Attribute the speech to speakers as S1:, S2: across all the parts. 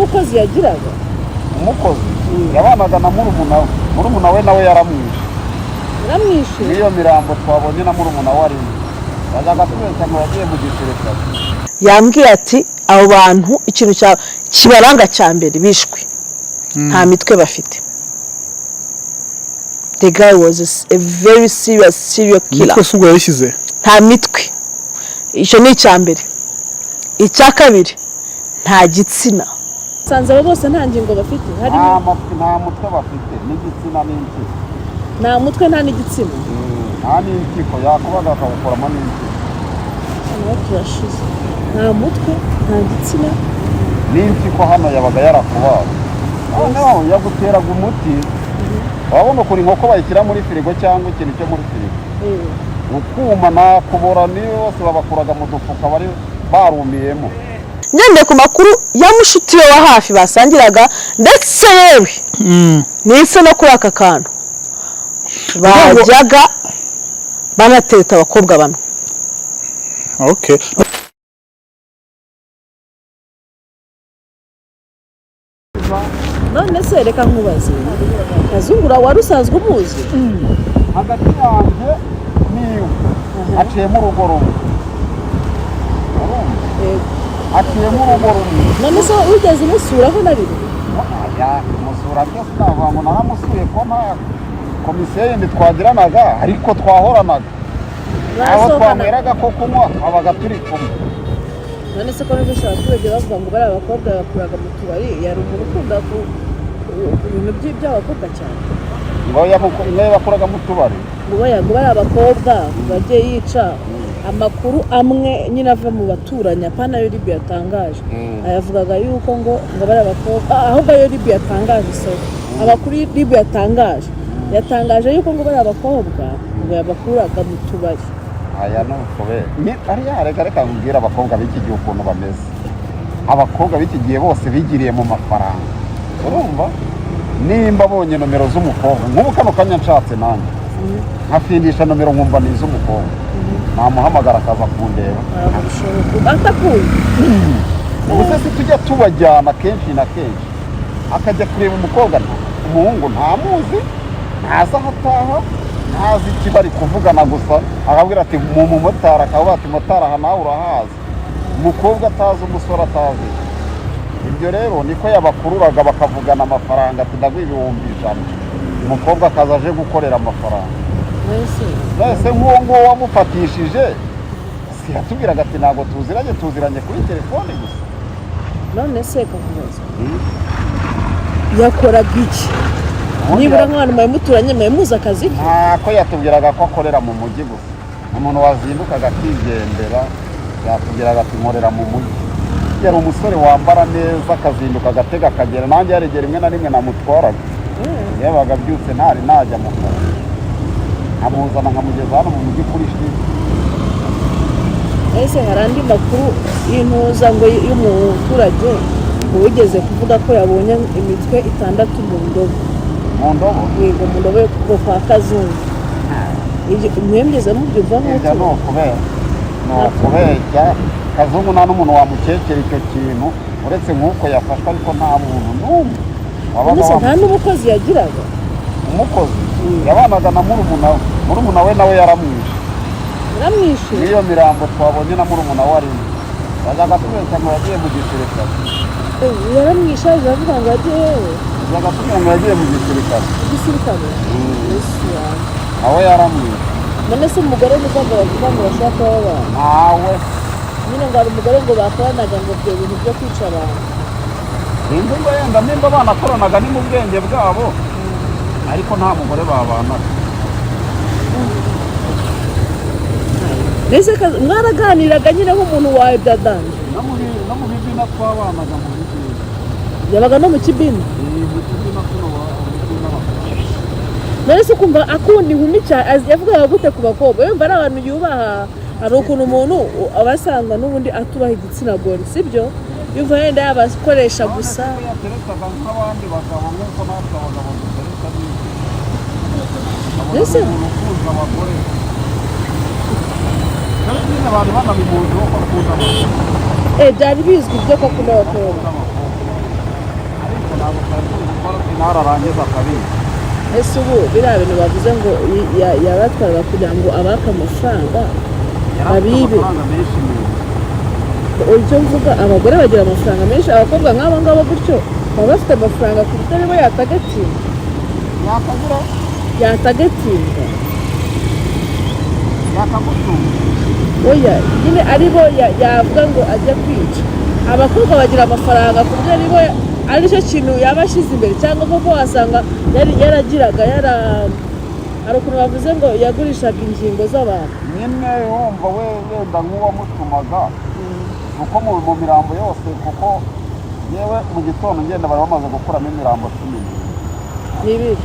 S1: n'umukozi yagiraga
S2: umukozi yabanaga na murumunawe nawe yaramwishe niyo mirambo twabonye na murumunawe arimo yazaga twese ngo yagiye mu gisirikare
S3: yambwiye ati abo bantu ikintu kibaranga cya mbere bishwe nta mitwe bafite. The guy was a very serial killer.
S4: Mitwe sugo yashyize
S3: nta mitwe, icyo ni icya mbere. Icya kabiri nta gitsina.
S1: Sanze abo bose nta ngingo bafite, harimo
S2: nta mutwe bafite n'igitsina n'impyiko.
S1: Nta mutwe nta n'igitsina.
S2: Nta n'impyiko yakubaga akabukoramo n'impyiko.
S1: Nta mutwe nta gitsina
S2: n'impyiko hano yabaga yarakubaga. Noneho yaguteraga umuti wabona kuri inkoko bayishyira muri firigo cyangwa ikintu cyo muri firigo ukuma nakubora niyo bose babakuraga mu dufuka bari barumiyemo.
S3: Nyende ku makuru yamushutiye wa hafi basangiraga ndetse yewe nise no kuri aka kantu bajyaga banateta abakobwa bamwe.
S4: Okay.
S1: none se reka nkubaze kazungura wari usanzwe umuzi
S2: hagati yanjye niwe aciyemo urugo rumwe aciyemo urugo rumwe.
S1: none se ugeze umusuraho na rimwe?
S2: umusura byose navuga ngo naramusuye ko nta komisiyo yindi twagiranaga ariko twahoranaga aho twamweraga ko kunywa abaga turi kumwe.
S1: none se ko n'ubisha abaturage bavuga ngo bari abakobwa bakuraga mu tubari yari umuntu ukunda ku bintu by'abakobwa cyane
S2: ngo bakuraga mu tubari
S1: ngo bari abakobwa bagiye yica amakuru amwe nyine ava mu baturanye apana yo Libya yatangaje ayavugaga yuko ngo bari abakobwa ahubwo yo Libya yatangaje amakuru Libya yatangaje yuko ngo bari abakobwa ngo yabakuraga mu tubari.
S2: aya no kobe ni ari reka nkubwira abakobwa b'iki gihe ukuntu bameze. Abakobwa b'iki gihe bose bigiriye mu mafaranga urumva nimba bonye nomero z'umukobwa nk'ubu kano kanya nshatse nanjye nkafindisha nomero nkumva ni iz'umukobwa namuhamagara akaza kundeba
S1: atakuye
S2: ubuse se tujya tubajyana kenshi na kenshi akajya kureba umukobwa umuhungu ntamuzi ntazi aho ataha ntazi icyo bari kuvugana gusa akabwira ati mu mumotari akavuga ati motari aha nawe urahazi umukobwa atazi umusore atazi. Ibyo rero niko yabakururaga bakavugana amafaranga ati ndaguha ibihumbi 100 umukobwa akaza aje gukorera amafaranga. Nese nk'uwo nguwo wamufatishije si yatubwiraga ati ntabwo tuziranye kuri telefone gusa.
S1: none se kakubaza yakoraga iki nibura nk'abantu muturanye muzi akazi ke?
S2: Ntako yatubwiraga ko akorera mu mujyi gusa. Umuntu wazindukaga akigendera yatubwiraga ati nkorera mu mujyi. Yari umusore wambara neza akazinduka agatega akagera nanjye yaregera rimwe na rimwe namutwaraga yabaga byutse ntari najya mu kazi nkamuzana nkamugeza hano mu mujyi kuri shiti.
S1: ese hari andi makuru y'intuza ngo y'umuturage wigeze kuvuga ko yabonye imitwe 6 mu ndobo yego mu ndobo yo kwa kazungu mwembyeze mubyumva nk'uko
S2: no kubera kazungu nta n'umuntu wamukekera icyo kintu uretse nk'uko yafashwe ariko nta muntu n'umwe
S1: nta n'umukozi yagiraga.
S2: Umukozi yabanaga na murumunawe nawe yaramwishe niyo mirambo twabonye na murumunawe arimo yazaga twese ngo yagiye mu gisirikare
S1: yaramwishe avuga ngo yagiye
S2: yazaga twese ngo yagiye mu gisirikare nawe yaramwishe.
S1: none se umugore n'umugabo bavuga ngo bashaka kuba
S2: ntawe
S1: nyine ngo hari umugore ngo bakoranaga ngo ibyo bintu byo kwica abantu
S2: sinzi ngo yenda nimba banakoranaga ni mu bwenge bwabo ariko nta mugore babanaga.
S1: mbese mwaraganiraga nyine nk'umuntu wawe byadanje
S2: no mu bibina twabanaga mu bibina
S1: yabaga no mu kibina none se ukumva akunda inkumi cyane yavugaga gute ku bakobwa yumva ari abantu yubaha. Hari ukuntu umuntu abasanga n'ubundi atubaha igitsina gore sibyo yumva yenda yabakoresha gusa
S2: yateresaga nk'abandi bagabo nk'uko natwe abagabo duteresa
S1: mbese
S2: urukundo abagore kandi nyine bari banabimuzi bakunda
S1: byari bizwi ibyo koko n'abakobwa
S2: ararangiza akabica.
S1: ese ubu biriya bintu bavuze ngo yabatwaraga kugira ngo abake amafaranga abibe
S2: amafaranga menshi
S1: icyo mvuga abagore bagira amafaranga menshi abakobwa nk'abo ngabo gutyo baba bafite amafaranga ku buryo aribo yatagatinda
S2: yakagura
S1: yatagatinda
S2: yakagutunga.
S1: oya nyine aribo yavuga ngo ajya kwica abakobwa bagira amafaranga ku buryo aribo aricyo kintu yaba ashyize imbere cyangwa koko wasanga yaragiraga hari ukuntu bavuze ngo yagurishaga ingingo z'abantu
S2: nyine wumva we wenda nk'uwamutumaga kuko mu mirambo yose kuko yewe mu gitondo ngenda bari bamaze gukuramo imirambo 10
S1: n'ibiri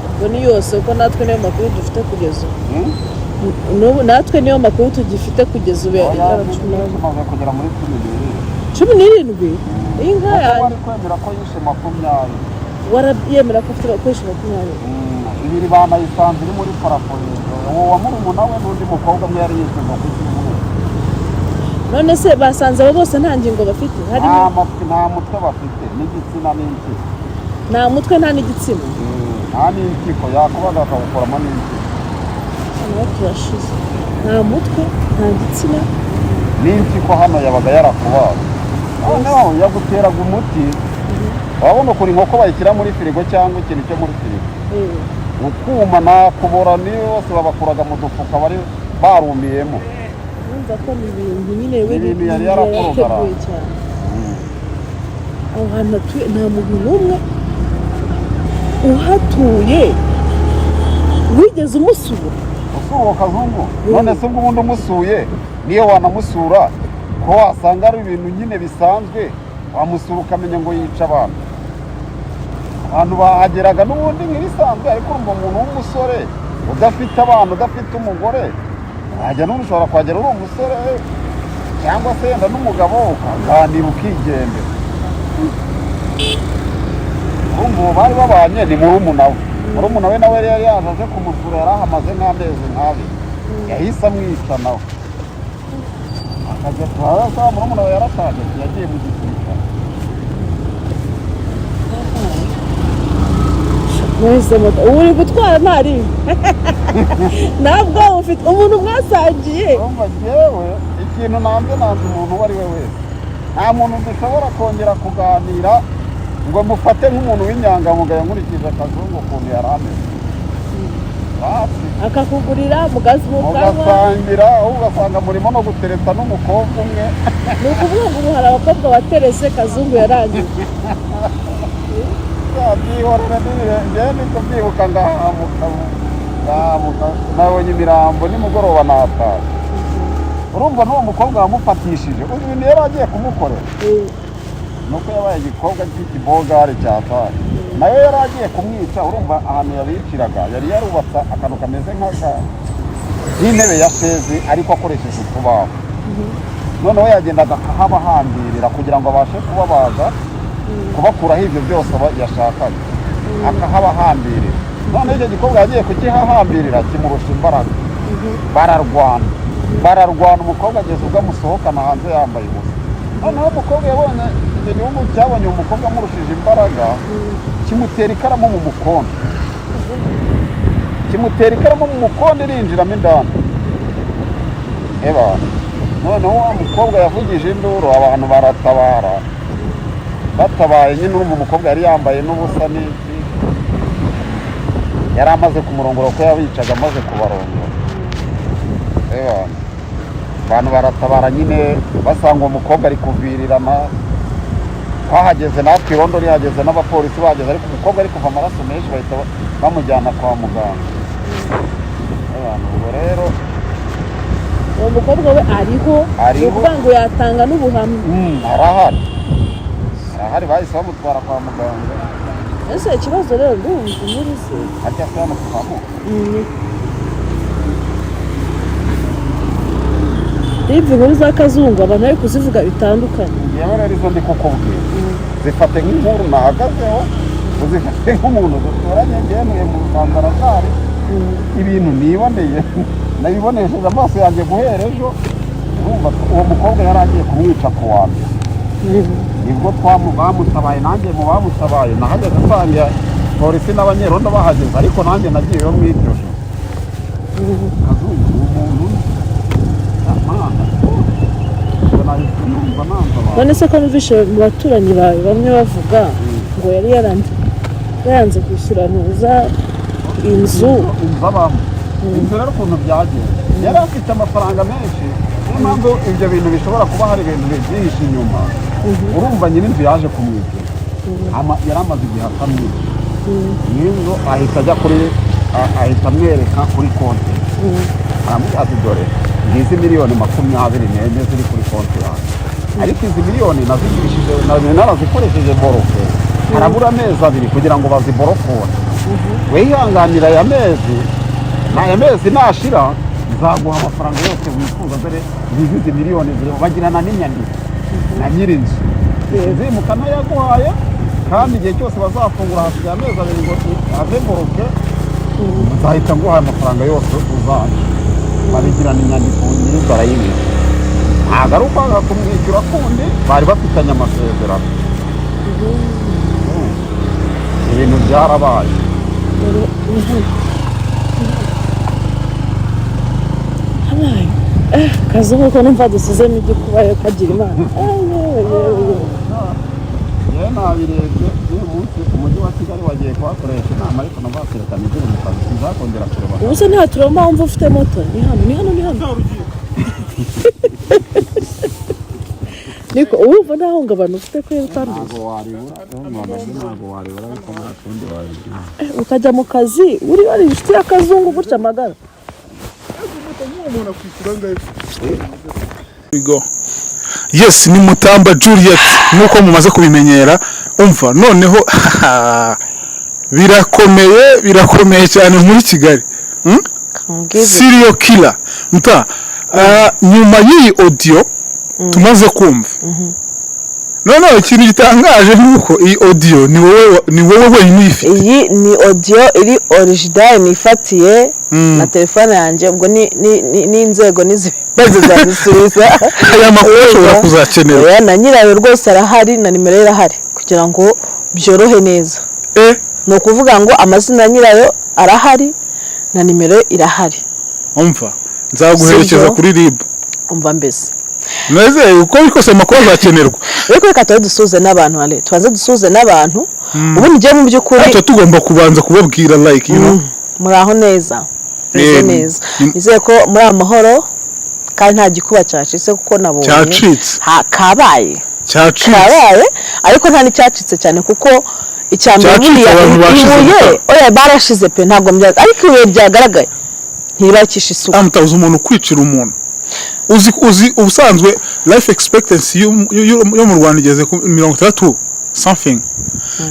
S1: ubwo ni yose kuko natwe niyo makuru dufite kugeza ubu natwe niyo makuru tugifite kugeza ubu
S2: tumaze kugera muri
S1: 17 iyi ngaya
S2: wari kwemera ko yishe 20
S1: warayemera ko ufite abakoresha 20
S2: ibiri banayisanze iri muri parafo uwo wa murumunawe n'undi mukobwa umwe yari yishyurwa ku cyumweru.
S1: none se basanze abo bose nta ngingo bafite harimo
S2: nta mutwe bafite n'igitsina n'impyiko
S1: nta mutwe nta n'igitsina
S2: nta n'impyiko yakubaga bakawukoramo n'impyiko
S1: nawe turashize nta mutwe nta gitsina
S2: n'impyiko hano yabaga yarakubaga noneho yaguteraga umuti urabona ukuntu inkoko bayishyira muri firigo cyangwa ikintu cyo muri firigo ukuma nakubora niyo bose babakuraga mu dufuka bari barumiyemo
S1: urumva ko ni ibintu nyine
S2: ibintu yari yarateguye
S1: cyane aho hantu hatuye nta muntu n'umwe uhatuye wigeze umusura
S2: uwo kazungu none se ubwo ubundi umusuye niyo wanamusura ko wasanga ari ibintu nyine bisanzwe wamusura ukamenya ngo yica abantu bahageraga n'ubundi nk'ibisanzwe ariko urumva umuntu w'umusore udafite abana udafite umugore wajya n'ubu ushobora kuhagera uri umusore cyangwa se yenda n'umugabo ukaganira ukigendera urumva uwo bari babanye ni murumunawe nawe yari yaje kumusura yari ahamaze nk'amezi nk'abiri yahise amwica nawe akajya kuhaza murumunawe yarashaje yagiye mu gisirikare
S1: ubu uri gutwara ntari ntabwo ufite umuntu mwasangiye
S2: urumva njyewe ikintu nanze umuntu uwo ari we wese nta muntu dushobora kongera kuganira ngo mufate nk'umuntu w'inyangamugayo nkurikije akazungu ukuntu yari ameze
S1: akakugurira
S2: mugasangira aho ugasanga murimo no gutereta n'umukobwa umwe
S1: ni ukuvuga ngo ubu hari abakobwa baterese kazungu yarangiye
S2: byihorera njyewe niko mbyibuka ngahamuka nabonye imirambo nimugoroba nataha urumva n'uwo mukobwa wamufatishije uzi ibintu yari agiye kumukorera nuko yabaye igikobwa cy'ikibogari cyataye nayo yari agiye kumwica urumva ahantu yabiciraga yari yarubatse akantu kameze nk'intebe ya shezi ariko akoresheje utubaho noneho yagendaga ahabahambirira kugira ngo abashe kubabaza kubakuraho ibyo byose yashakaga akahabahambirira noneho icyo gikobwa yagiye kukihahambirira kimurusha imbaraga bararwana umukobwa ageze ubwo amusohokana hanze yambaye ubusa noneho umukobwa yabonye icyo gihugu cyabonye umukobwa amurushije imbaraga kimutera ikaramu mu mukondo irinjiramo indani noneho wa mukobwa yavugije induru abantu baratabara batabaye nyine urumva umukobwa yari yambaye n'ubusa n'iki yari amaze kumurongora ko yabicaga amaze kubarongora abantu baratabara nyine basanga uwo mukobwa ari kuvirirana twahageze natwe irondo rihageze n'abapolisi bahageze ariko umukobwa ari kuva amaraso menshi bahita bamujyana kwa muganga ubwo rero
S1: uwo mukobwa we ariho ni ukuvuga ngo yatanga n'ubuhamya
S2: arahari bahise bamutwara kwa muganga
S1: ese ikibazo rero ndumva inkuru ze
S2: harya se yamutwamo
S1: reba inkuru za kazungu abantu bari kuzivuga bitandukanye
S2: yewe rero izo ndi kukubwira zifate nk'inkuru nahagazeho uzifate nk'umuntu duturanye ngenuye mu rusangarazari ibintu niboneye nabibonesheje amaso yanjye guhera ejo urumva uwo mukobwa yari agiye kumwica ku wa mbere nibwo bamutabaye nanjye mu bamutabaye nahageze asanga polisi n'abanyerondo bahageze ariko nanjye nagiyeyo mu iryo joro kazungu umuntu amana
S1: none se ko numvishe mu baturanyi bawe bamwe bavuga ngo yari yaranze kwishyura ntuza inzu
S2: babamo inzu rero ukuntu byagenze yari afite amafaranga menshi niyo mpamvu ibyo bintu bishobora kuba hari ibintu byihishe inyuma urumva nyir'inzu yaje kumwishyura yari amaze igihe atamwishyura nyir'inzu ahita ajya ahita amwereka kuri konti aramubwira ati dore ngizi miliyoni 24 ziri kuri konti yawe ariko izi miliyoni narazikoresheje boroke harabura amezi 2 kugira ngo baziborokore wihanganira aya mezi nashira nzaguha amafaranga yose wifuza dore ngizi miliyoni ziri bagirana n'inyandiko na nyir'inzu zimuka nayaguhaye kandi igihe cyose bazafungura hasigaye amezi 2 ngo ave boroke nzahita nguhaye amafaranga yose uzaje babigirana inyandiko nyir'inzu arayibika ntabwo ari ukwanga kumwishyura kundi bari bafitanye amasezerano ibintu byarabaye
S1: kazungu ko numva dusizemo igikubaye kagira imana
S2: yewe nabirebye uyu munsi umujyi wa Kigali wagiye kuhakoresha inama ariko navaserekana igira mu kazi sinzakongera kureba
S1: ubu se nta turoma wumva ufite moto ni hano niko urumva nta hungabana ufite kuri utanduye
S2: ntabwo waribura ariko nta kundi wabigira
S1: ukajya mu kazi uri inshuti ya kazungu gutya amagara
S4: yes ni Mutamba Juliet nkuko mumaze kubimenyera umva noneho birakomeye cyane muri Kigali serial killer nyuma y'iyi audio tumaze kumva noneho ikintu gitangaje nuko iyi audio ni wowe wenyine uyifite
S3: iyi ni audio iri original nifatiye na telefone yanjye ubwo ni inzego n'izibazo zabisubiza
S4: aya makuru ashobora kuzakenera
S3: na nyirayo rwose arahari na nimero irahari kugira ngo byorohe neza ni ukuvuga ngo amazina ya nyirayo arahari na nimero irahari
S4: umva nzaguherekeza kuri RIB
S3: umva mbese
S4: neze uko bikose amakuru azakenerwa
S3: reko reka dusuze n'abantu ale tubanze dusuze n'abantu ubu ngiye mu by'ukuri
S4: icyo tugomba kubanza kubabwira like
S3: muraho neza neza nizeye ko muri amahoro kandi nta gikuba cyacitse kuko nabonye
S4: cyacitse
S3: kabaye ariko nta n'icyacitse cyane kuko icyambere buriya oya barashize pe ntabwo mbyaga ariko ibuye byagaragaye ntibakisha isuku
S4: amutabuza umuntu kwicira umuntu uzi ubusanzwe life expectancy yo mu Rwanda igeze ku 60 something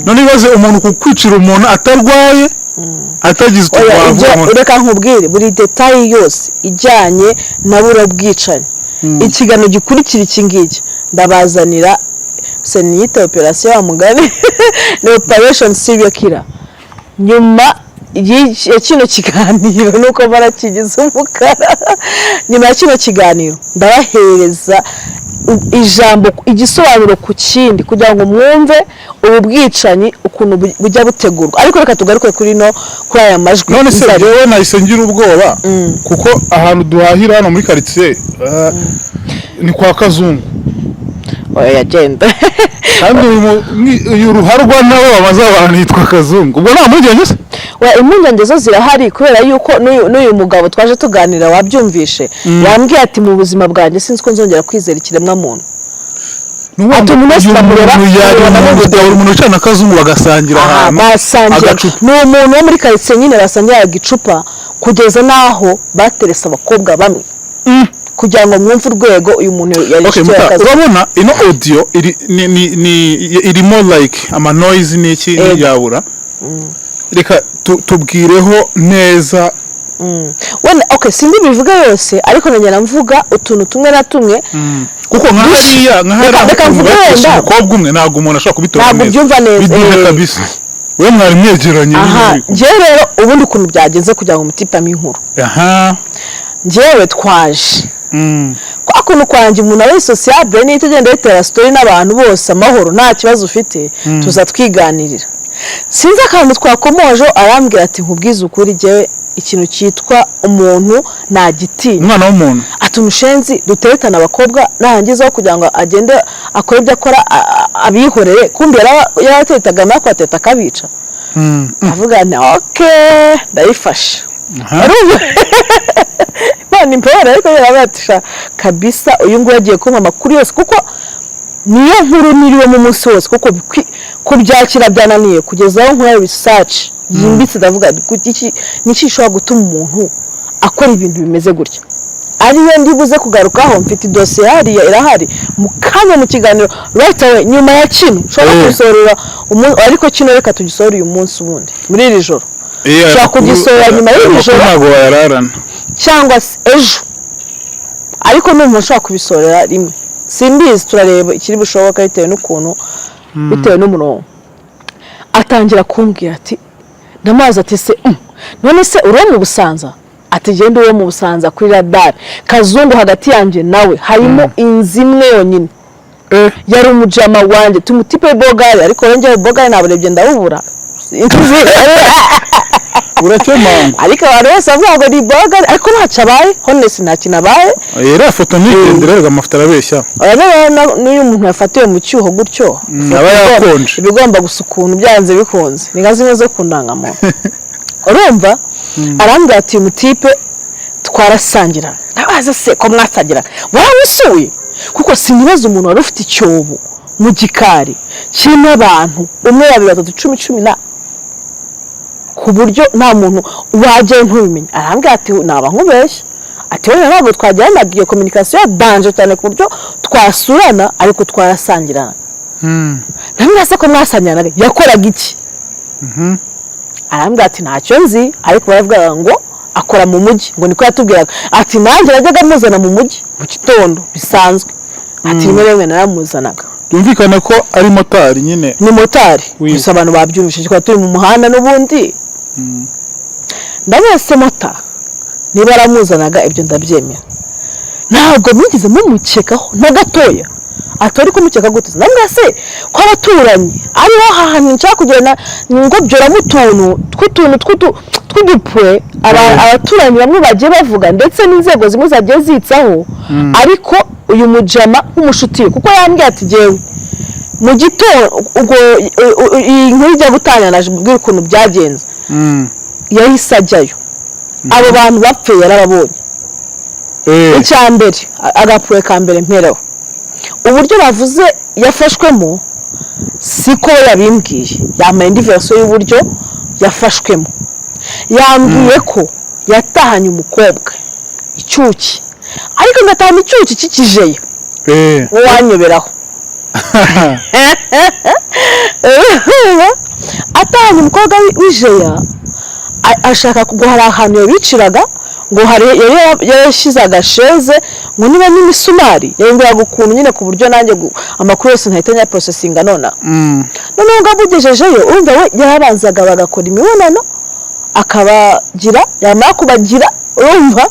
S4: none ibaze umuntu kukwicira umuntu atarwaye atagize utwavuga
S3: reka nkubwire buri detail yose ijyanye na buro bwicanye ikigano gikurikira iki ngiki ndabazanira seniyite operation ya mugari ni operation serial killer nyuma kino kiganiro nuko barakigize umukara nyuma ya kino kiganiro ndabahereza ijambo igisobanuro ku kindi kugira ngo mwumve ubu bwicanyi ukuntu bujya butegurwa ariko reka tugaruke kuri aya majwi
S4: none se rero nahise ngira ubwoba kuko ahantu duhahira hano muri quartier ni kwa Kazungu
S3: yagenda
S4: kandi uyu ruharwa nawe bamaze abantu yitwa Kazungu ubwo nta mpungenge se
S3: impungenge zo zirahari kubera yuko n'uyu mugabo twaje tuganira wabyumvishe yambwiye ati mu buzima bwanjye sinzi ko nzongera kwizera ikiremwa muntu
S4: ati umuntu ucana Kazungu bagasangira ahantu
S3: ni umuntu wo muri quartier nyine basangiraga icupa kugeza naho bateresa abakobwa bamwe kugira ngo mwumve urwego uyu muntu yari
S4: urabona ino audio irimo like ama noise n'iki yabura reka tubwireho neza
S3: wenda sindi bivuga yose ariko nagera mvuga utuntu tumwe na tumwe
S4: kuko nk'ahariya umukobwa umwe ntabwo umuntu ashobora kubitora
S3: neza
S4: biduhe kabisa we mwari mwegeranye
S3: njyewe rero ubundi ukuntu byagenze kugira ngo umutipame inkuru njyewe twaje kwa kuntu kwanjye umuntu ari sociable n'itugenda yitera story n'abantu bose amahoro nta kibazo ufite tuza twiganirira sinzi akantu twakomoje arambwira ati nkubwize ukuri jyewe ikintu cyitwa umuntu nagitinya
S4: umwana w'umuntu
S3: ati umushenzi duteretana abakobwa narangizaho kugira ngo agende akore ibyo akora abihorere kumbi yarateretaga nako ateta akabica avuga nti okay ndayifashe Imana impera ariko yarabatisha kabisa uyu nguyu agiye kumpa amakuru yose kuko niyo nkuru niriwe mu munsi wose kuko kubyakira byananiye kugeza aho nkora research yimbitse ndavuga niki ishobora gutuma umuntu akora ibintu bimeze gutya ariyo ndibuze kugarukaho mfite dosiye hariya irahari mu kanya mu kiganiro right away nyuma ya kino nshobora kugisorera ariko kino reka tugisorere uyu munsi ubundi muri iri joro nshobora kugisorera nyuma y'iri joro
S4: ntabwo wayararana
S3: cyangwa se ejo ariko n'umuntu ushobora kubisorera rimwe simbizi turareba ikiri bushoboka bitewe n'ukuntu bitewe n'umurongo atangira kumbwira ati ndamazi ati se none se uri mu Busanza ati genda uwo mu Busanza kuri radar kazungu hagati yanjye nawe harimo inzi imwe yonyine yari umujama wanjye tumutipe bogari ariko wongeye bogari naburebye ndabubura
S4: urakemanga
S3: ariko abantu bose bavuga ngo ni bogari ariko ntacyo abaye honest nta kintu abaye
S4: yera foto nitendera amafoto arabeshya
S3: n'uyu muntu yafatiwe mu cyuho gutyo
S4: aba yakonje
S3: ibigomba gusa ukuntu byanze bikunze ni nka zimwe zo kundangamuntu urumva arambwira ati umutipe twarasangira nabaza se ko mwasangira waramusuye kuko sinibaza umuntu wari ufite icyobo mu gikari kirimo abantu umwe babiri batatu 10 na ku buryo nta muntu wajyayo ntubimenye arambwira ati naba nkubeshya ati wenda ntabwo twajyanaga iyo communication ya danger cyane ku buryo twasurana ariko twarasangirana namwe se ko mwasangirana yakoraga iki arambwira ati ntacyo nzi ariko baravuga ngo akora mu mujyi ngo niko yatubwiraga ati nanjye najyaga muzana mu mujyi mu gitondo bisanzwe ati rimwe rimwe naramuzanaga
S4: byumvikana ko ari motari nyine
S3: ni motari gusa abantu babyumvishije ko turi mu muhanda n'ubundi ndabese mota niba aramuzanaga ibyo ndabyemera ntabwo mwigeze mumukekaho na gatoya atori kumukeka gute namwe se ko abaturanye ariho hahantu nshaka kugenda ngo byoramo tw'udupwe abaturanyi bamwe bagiye bavuga ndetse n'inzego zimwe zagiye zitsaho ariko uyu mujama nk'umushuti kuko yambwiye ati jewe mu gitondo ubwo iyi nkuru ijya gutanya naje mbwira ukuntu byagenze yahise ajyayo abo bantu bapfuye yarababonye icya mbere agapfuye ka mbere mpereho uburyo bavuze yafashwemo siko yabimbwiye yambaye indi version y'uburyo yafashwemo yambwiye ko yatahanye umukobwa icyuki ariko ngatahana icyuki kikijeye wanyoberaho atahanye umukobwa w'ijeya ashaka kuguhara ahantu yabiciraga ngo yashyize agasheze ngo niba n'imisumari yongeraga ukuntu nyine ku buryo nanjye amakuru yose ntahita nya processinga noneho ngo abugejejeyo urumva we yarabanzaga bagakora imibonano akabagira yamara kubagira urumva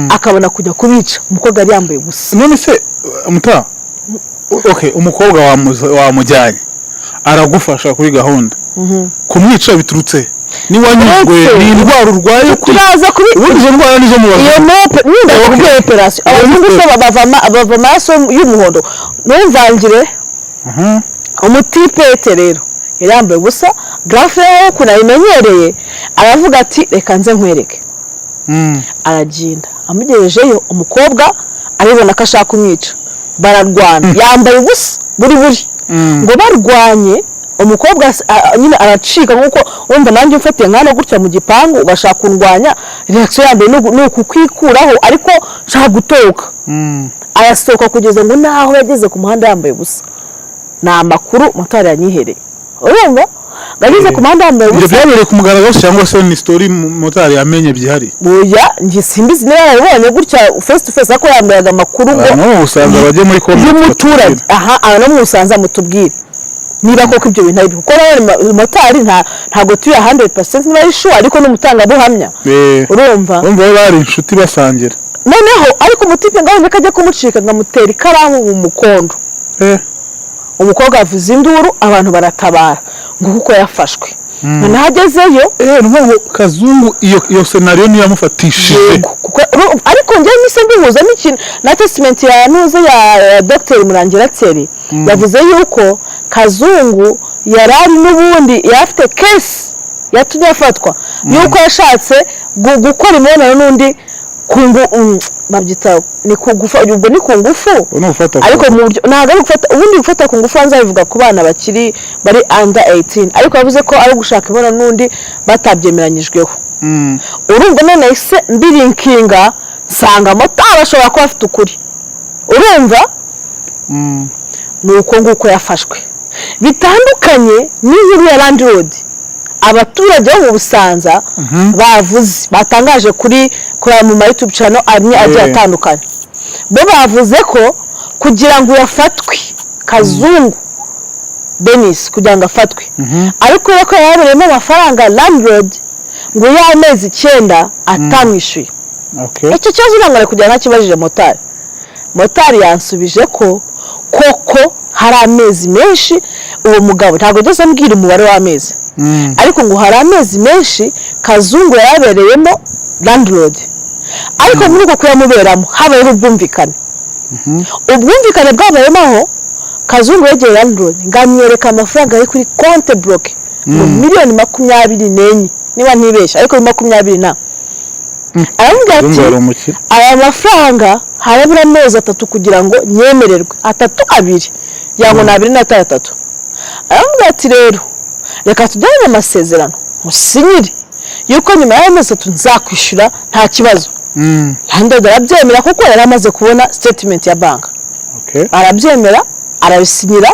S3: akabona kujya kubica umukobwa yari yambaye gusa
S4: none se muta okay umukobwa wamujyanye aragufasha kuri gahunda kumwica biturutse ni wanyuzwe ni indwara urwaye
S3: turaza kuri
S4: izo ndwara nizo mubazo
S3: iyo mope ninda kubwe operation abantu bava amaso y'umuhondo numvangire umutipete rero yambaye gusa grafe yo kunayimenyereye aravuga ati reka nze nkwereke aragenda amugejejeyo umukobwa aribona ko ashaka kumwica bararwana yambaye gusa buri ngo barwanye umukobwa nyine aracika nkuko wumva nanjye mfatiye nkana gutya mu gipangu ugashaka kundwanya reaction yambaye ni ukukwikuraho ariko nshaka gutoka arasohoka kugeza ngo naho yageze ku muhanda yambaye gusa na amakuru motari yanyihereye urumva gageze ku muhanda yambaye gusa
S4: byabereye ku mugaragaro cyangwa se ni story motari yamenye byihari
S3: oya ngi simbizi niba yabonye gutya face to face ako yambaye amakuru ngo
S4: no Busanza baje muri komite
S3: y'umuturage aha no Busanza mutubwire niba koko ibyo bintu ari kuko motari ntago tuya 100% niba yishu ariko n'umutanga buhamya urumva
S4: bari inshuti basangira
S3: noneho ariko umutipe ngaho ndakajya kumucika ngamutera ikaramu mu mukondo umukobwa avuze induru abantu baratabara ngo kuko yafashwe noneho agezeyo
S4: ngo kazungu iyo scenario niyo yamufatishije
S3: ariko njye mise mbihuza n'ikintu na testament ya nuze ya Dr Murangira Tseri yavuze yuko kazungu yarari n'ubundi yafite case yatumye afatwa yuko yashatse gukora imibonano n'undi babyita ni kugufa ubwo ni ku ngufu ariko mu buryo ntabwo ari gufata ubundi gufata ku ngufu nzabivuga ku bana bari under 18 ariko yavuze ko ari gushaka imibonano n'undi batabyemeranyijweho urumva none ise mbirinkinga nsanga motari ashobora kuba afite ukuri urumva ni uko nguko yafashwe bitandukanye n'inkuru ya landlord abaturage bo mu Busanza bavuze batangaje kuri mu YouTube channel agiye atandukanye bo bavuze ko kugira ngo yafatwe kazungu Denis kugira ngo afatwe ariko yako yabereyemo amafaranga landlord ngo y'amezi 9 atamwishuye icyo cyazo nangare kugira nakibajije motari yansubije ko koko hari amezi menshi uwo mugabo ntabwo ndetse ambwira umubare w'amezi ariko ngo hari amezi menshi kazungu yabereyemo landlord ariko muri uko kuyamuberamo habayeho ubwumvikane ubwumvikane bwabayemo aho kazungu yegeye landlord ngamwereka amafaranga ari kuri compte bloque mu miliyoni 24 niba ntibeshya ariko 20 na arambwira ati aya mafaranga harabura amezi 3 kugira ngo nyemererwe 3 yango na 2 na 3 arambwira ati rero reka tujyane amasezerano musinyire yuko nyuma y'amezi 3 nzakwishura nta kibazo kandi arabyemera kuko yari amaze kubona statement ya bank arabyemera arabisinyira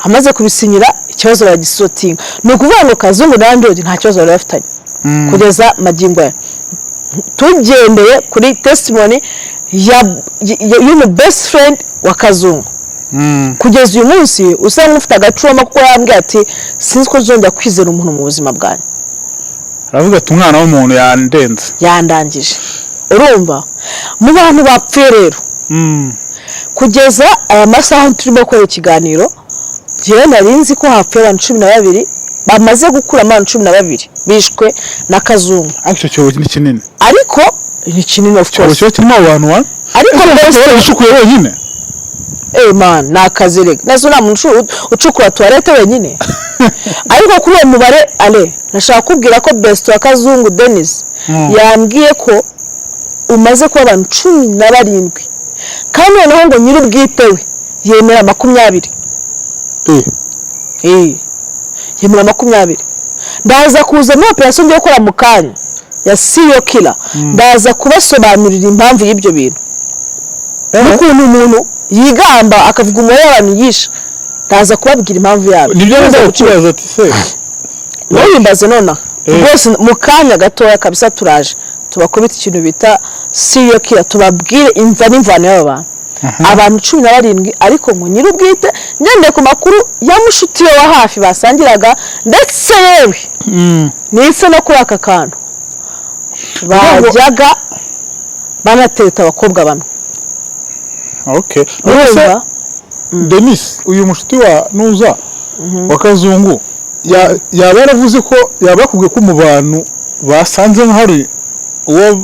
S3: amaze kubisinyira ikibazo baragisotinga ni ukuvuga ngo kazungu na landlord nta kibazo bari bafitanye kugeza magingo ya tugendeye kuri testimony y'umu best friend wa kazungu kugeza uyu munsi usanga ufite agacuma kuko yambwiye ati sinzi ko zongera kwizera umuntu mu buzima bwanjye
S4: aravuga ati umwana w'umuntu
S3: yandangije urumva mu bantu bapfuye rero kugeza aya masaha turimo gukora ikiganiro njyewe narinzi ko hapfuye abantu 12 bamaze gukura abantu 12 bishwe na kazungu
S4: ariko cyo ni kinini
S3: ariko ni kinini of course
S4: cyo kirimo abantu
S3: ariko mbese
S4: ushukuye wenyine
S3: man nakazerega nazo nta muntu ucukura toilette wenyine ariko kuri uwo mubare nashaka kubwira ko best wa kazungu Denis yambwiye ko umaze kuba abantu 17 kandi noneho ngo nyiri ubwitewe yemera 20 yemera 20 ndaza kuza muri operation yo gukora mu kanya ya serial killer ndaza kubasobanurira impamvu y'ibyo bintu n'ukuntu umuntu yigamba akavuga umubare w'abantu yishe ndaza kubabwira impamvu yabo
S4: nibyo nza kukibaza ati se
S3: nuyimbaze nona rwose mu kanya gatoya kabisa turaje tubakubita ikintu bita serial killer tubabwire imva n'imvano y'aba abantu 17 ariko ngo nyiri ubwite ngende ku makuru yamushutiye wa hafi basangiraga ndetse yewe nise no kuri aka kantu bajyaga banateta abakobwa bamwe
S4: Denis uyu mushuti wa nuza wa kazungu yaba yaravuze ko yabakubwiye ko mu bantu basanze nk'ahari uwo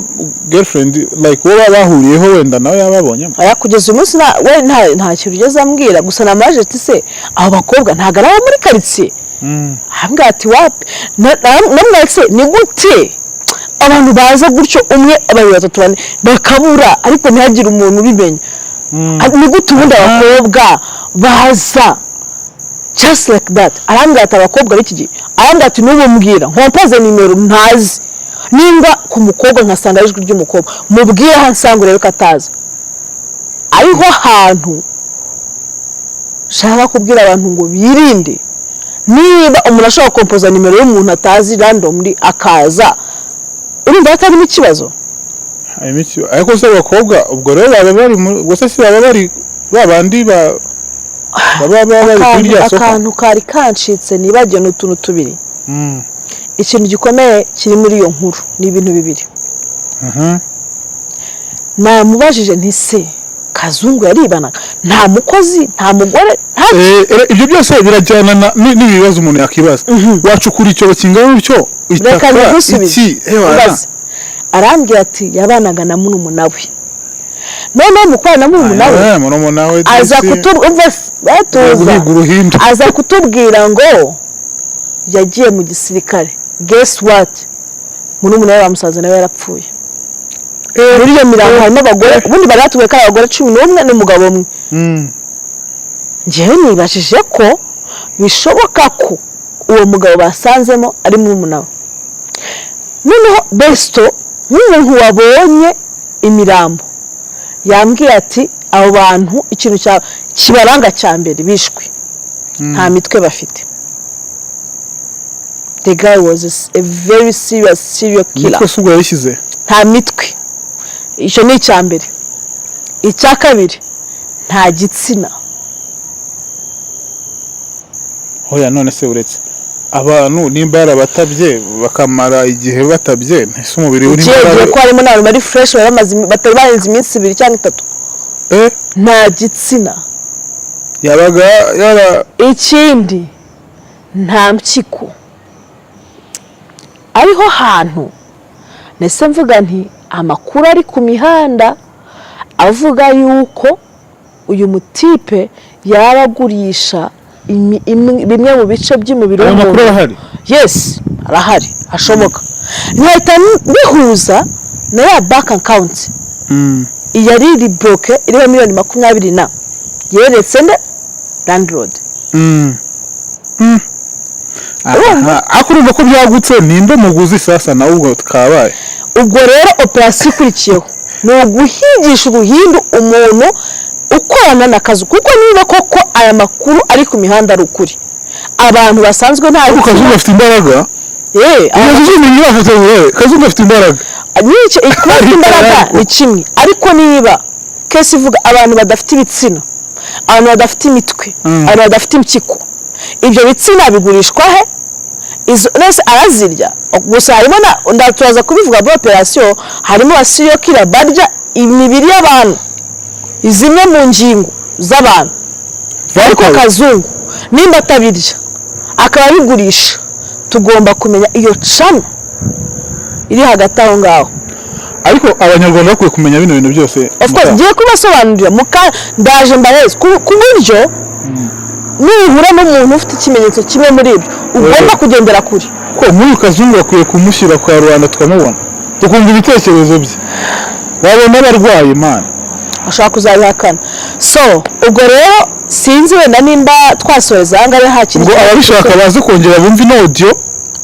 S4: girlfriend like uwo bahuriyeho wenda nawe yababonyemo
S3: kugeza umunsi we nta kintu ugeze ambwira gusa namaje ati se abo bakobwa ntago ari muri quartier hambwa ati wapi namwese ni gute abantu baza gutyo umwe abari batatu bane bakabura ariko ntihagire umuntu ubimenya ni gute ubundi abakobwa baza just like that arambwira ati abakobwa b'iki gihe arambwira ati n'ubu mbwira nkompaze nimero ntazi nimba ku mukobwa nkasanga ijwi ry'umukobwa mubwiye hansanga urebe kataza ariho hantu shaka kubwira abantu ngo birinde niba umuntu ashobora kompoza nimero y'umuntu atazi randomly akaza urumva atari ikibazo
S4: ariko se abakobwa ubwo rero baba bari gusa si baba bari babandi
S3: akantu kari kancitse nibagene utuntu tubiri ikintu gikomeye kiri muri iyo nkuru ni ibintu bibiri namubajije nti se kazungu yaribanaga nta mukozi nta mugore nta
S4: ibyo byose birajyana n'ibibazo umuntu yakibaza wacukura icyobo kingana bityo
S3: reka nigusubize arambwira ati yabanaga na murumunawe noneho mukwana murumunawe aza kutubwira ngo yagiye mu gisirikare guess what murumunawe bamusaza nawe yarapfuye muri iyo mirango harimo abagore ubundi bari batuwe ko abagore 11 n'umugabo umwe njyewe nibashije ko bishoboka ko uwo mugabo basanzemo ari murumunawe noneho besto nk'umuntu wabonye imirambo yambwiye ati abo bantu ikintu kibaranga cya mbere bishwe nta mitwe bafite. The guy was a very serial killer.
S4: Mitwe sugo yashyize
S3: nta mitwe icyo ni icya mbere. Icya kabiri nta gitsina.
S4: Hoya none se uretse abantu nimbara batabye bakamara igihe batabye ntese umubiri uri
S3: imbaraga ko harimo n'abantu bari fresh batari barenze iminsi 2 cyangwa 3 nta gitsina
S4: yabaga yara
S3: ikindi nta mpyiko ariho hantu nese mvuga nti amakuru ari ku mihanda avuga yuko uyu mutipe yaragurisha bimwe mu bice by'umubiri
S4: w'umuntu.
S3: Yes arahari ashoboka nkahita bihuza na ya bank account iyari bloke iriho $20 na yeretse nde landlord
S4: akurumva ko byagutse ninde muguzi sasa na ubwo tkabaye
S3: ubwo rero operation ikurikiyeho no guhigisha uruhindu umuntu ukorana na kazu kuko niba koko aya makuru ari ku mihanda ari ukuri abantu basanzwe nta
S4: kazungu afite imbaraga kazungu afite imbaraga
S3: nice ikubita imbaraga ni kimwe ariko niba kesi ivuga abantu badafite ibitsina abantu badafite imitwe abantu badafite impyiko ibyo bitsina bigurishwa he izo nese arazirya gusa harimo ndatuza kubivuga muri operation harimo basiriyo kira barya imibiri y'abantu izimwe mu ngingo z'abantu ariko kazungu nimba atabirya akaba bigurisha tugomba kumenya iyo cana iri hagati aho ngaho
S4: ariko abanyarwanda bakwiye kumenya bino bintu byose
S3: ngiye kubasobanurira ndaje mbareze ku buryo nibura n'umuntu ufite ikimenyetso kimwe muri ibyo ugomba kugendera kuri
S4: ko muri kazungu bakwiye kumushyira kwa Rwanda tukamubona tukumva ibitekerezo bye babona abarwaye imana
S3: ashaka kuzabihakana so ubwo rero sinzi wenda nimba twasoreza ahangahe hakiri
S4: ngo ababishaka baze kongera bumve n'audio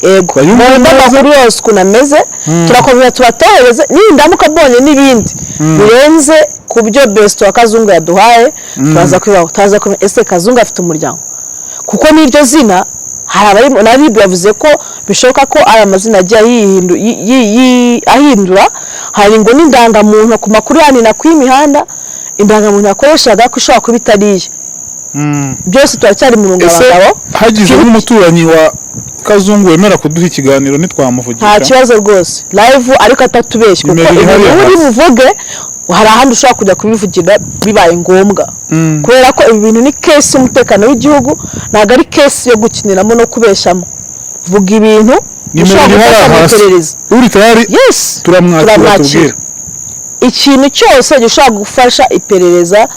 S3: yego nimba amakuru yose kunameze turakomeza tubatohereze nindamuka mbonye n'ibindi birenze ku byo besto wa kazungu yaduhaye turaza kumenya ese kazungu afite umuryango kuko n'iryo zina hari abari na Bible yavuze ko bishoboka ko aya mazina agiye ahindura hari ngo n'indangamuntu ku makuru yanina ku imihanda indangamuntu yakoreshaga ko ishobora kuba itariye byose turacyari mu ngabagabo
S4: hagize n'umuturanyi wa kazungu wemera kuduha ikiganiro nitwamuvugisha
S3: nta kibazo rwose live ariko atatubeshye kuko uri muvuge hari ahandi ushobora kujya kubivugira bibaye ngombwa kubera ko ibi bintu ni case y'umutekano w'igihugu ntago ari case yo gukiniramo no kubeshamo vuga ibintu ushobora gufasha guperereza
S4: uri tayari
S3: yes
S4: turamwakira
S3: ikintu cyose gishobora gufasha iperereza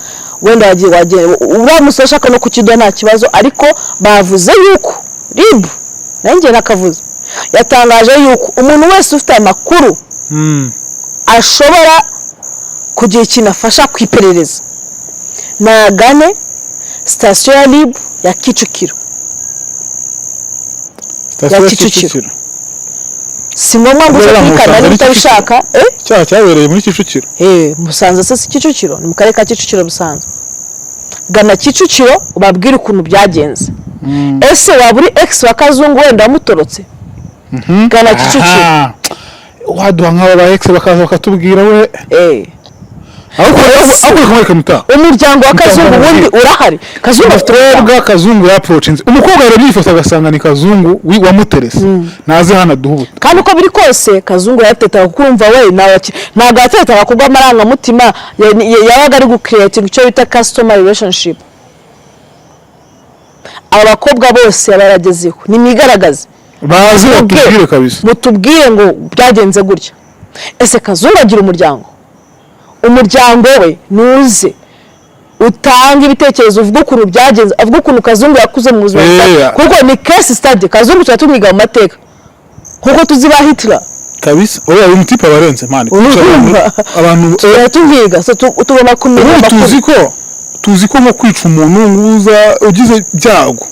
S3: wenda wagiye uramusesha no kukidoha nta kibazo ariko bavuze yuko rib nanjye nakavuze yatangaje yuko umuntu wese ufite amakuru ashobora kugira ikintu afasha kwiperereza nagane station ya rib ya Kicukiro Sinoma nguzikana nitabishaka
S4: cyabereye muri Kicukiro
S3: Musanze se Kicukiro ni mu karere ka Kicukiro Musanze gana Kicukiro ubabwire ukuntu byagenze ese waburi ex wa kazungu wenda wamutorotse gana Kicukiro
S4: waduha nk'aba ex bakaza bakatubwira we
S3: umuryango wa kazungu wundi urahari kazungu afite
S4: ubwa kazungu yaprochinze umukobwa rero yifata agasanga ni kazungu wamuterese naze hana duhubuta
S3: kandi uko biri kose kazungu yateta kukumva we ntago yateta kubwa amaranga mutima yabaga ari gucreating icyo bita customer relationship abakobwa bose baragezeho nimwigaragaze
S4: bazi batubwire kabisa
S3: mutubwire ngo byagenze gutya. Ese Kazungu agira umuryango we nuze utanga ibitekerezo uvuga ukuntu byagenze, avuga ukuntu Kazungu yakuze mu buzima kuko ni case study. Kazungu turatumwiga mu mateka kuko tuzi ba Hitler
S4: kabisa. Oya uyu mutipe abarenze mani abantu
S3: turatumwiga, so tugomba kumenya
S4: tuzi ko nko kwica umuntu nguza ugize byago.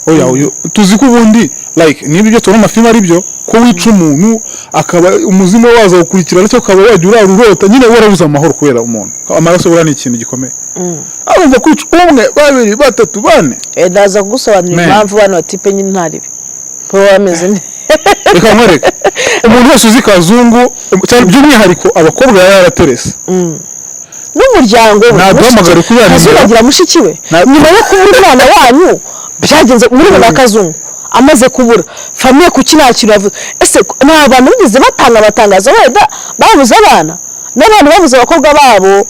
S4: Oya uyu tuzi ko ubundi like niba ibyo tubona amafilm ari byo ko wica umuntu akaba umuzima waza gukurikirana cyo akaba wajya urarurota nyine warabuze amahoro kubera umuntu. Amaraso bura ni ikintu gikomeye. Arumva kwica umwe babiri batatu bane
S3: ndaza gusobanura impamvu bano batipe nyine ntaribi po bameze ne
S4: reka mwereke umuntu wese uzi Kazungu cyane by'umwihariko abakobwa yaraterese
S3: n'umuryango we
S4: naduhamagara
S3: kugira mushiki we nyuma yo kubura umwana wanyu byagenze muri ba Kazungu amaze kubura famiye kuki nta kintu yavuze. Ese nta bantu bigize batangaza wenda babuze abana n'abantu babuze abakobwa babo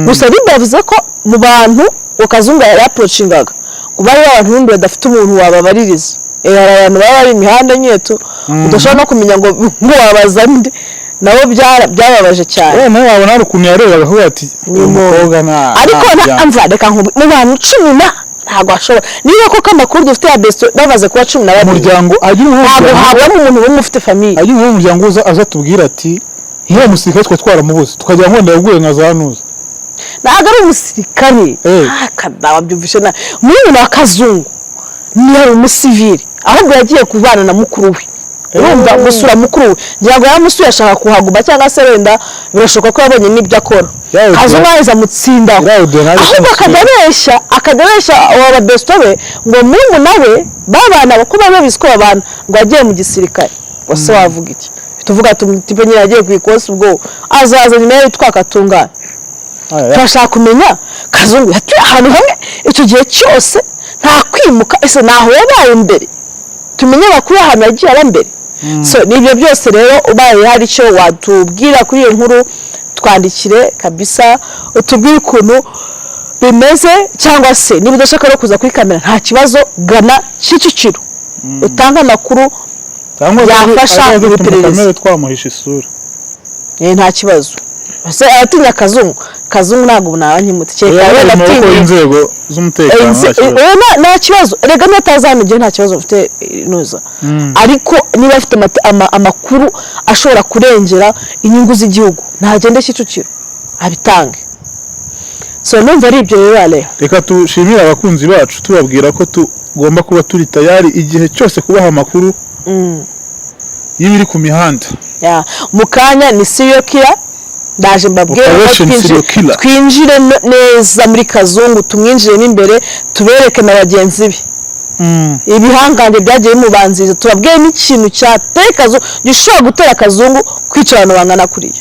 S3: gusa bibavuze ko mu bantu Kazungu yari approachingaga kubari abantu bindi badafite umuntu wababaririza. Abantu baba bari imihanda nyeto udashobora no kumenya ngo wabaza nde nabo byababaje cyane.
S4: Nawe wabona ari ukuntu yarebaga aho ati umukobwa
S3: ariko ntamva reka mu bantu 10 ntago ashobora niba ko kamakuru dufite ya besto bavaze kuba 10
S4: umuryango agira
S3: umuntu w'umufite famille
S4: agira umuryango aza tubwira ati iyo musirikare twa twaramubuze tukajya nkonda yaguye nka zanuza
S3: ntago ari umusirikare akadawa byumvishe na muri wa Kazungu ni umusivili ahubwo yagiye kubana na mukuru we. Urumva gusura mukuru we ngirango yamusuye ashaka kuhaguma cyangwa se wenda birashoka ko yabonye nibyo akora. Kazungu aheza mutsinda ahubwo akadabesha aba besto be ngo nawe babana bakuba babisiko babana ngo agiye mu gisirikare. Bose wavuga iki tuvuga tumutipe nyine yagiye kwikosa ubwo azaza nyuma yo twakatungana. Turashaka kumenya Kazungu yatuye ahantu hamwe icyo gihe cyose nta kwimuka. Ese naho yabaye mbere tumenye bakuru ahantu yagiye aba mbere. So nibyo byose rero ubaye hari cyo watubwira kuri iyo nkuru twandikire kabisa utubwire ukuntu bimeze cyangwa se niba udashaka no kuza kuri kamera nta kibazo gana Kicukiro utanga amakuru yafasha mu iperereza
S4: twamuhisha isura
S3: nta kibazo. Ese aratinya Kazungu ntabwo nabankimuti cyeka wenda
S4: atinya inzego z'umutekano
S3: nta kibazo rega natazamije nta kibazo mfite nuza ariko niba afite amakuru ashobora kurengera inyungu z'igihugu ntagende Kicukiro abitange. So numva ari ibyo rero
S4: reka tushimira abakunzi bacu tubabwira ko tugomba kuba turi tayari igihe cyose kubaha amakuru y'ibiri ku mihanda
S3: mukanya ni serial killer. Ndaje mbabwira twinjire neza muri Kazungu tumwinjiremo imbere tubereke na bagenzi be ibihanganje byagiye mubanziza tubabwiye n'ikintu cyateye Kazungu gishobora gutera Kazungu kwica abantu bangana kuriya.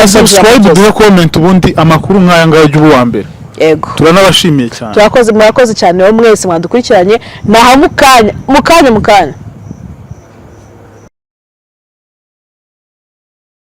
S4: Subscribe duhe comment ubundi amakuru nk'aya ngayo y'ubu wa mbere.
S3: Yego
S4: turanabashimiye cyane
S3: murakoze cyane mwese mwadukurikiranye naha mukanya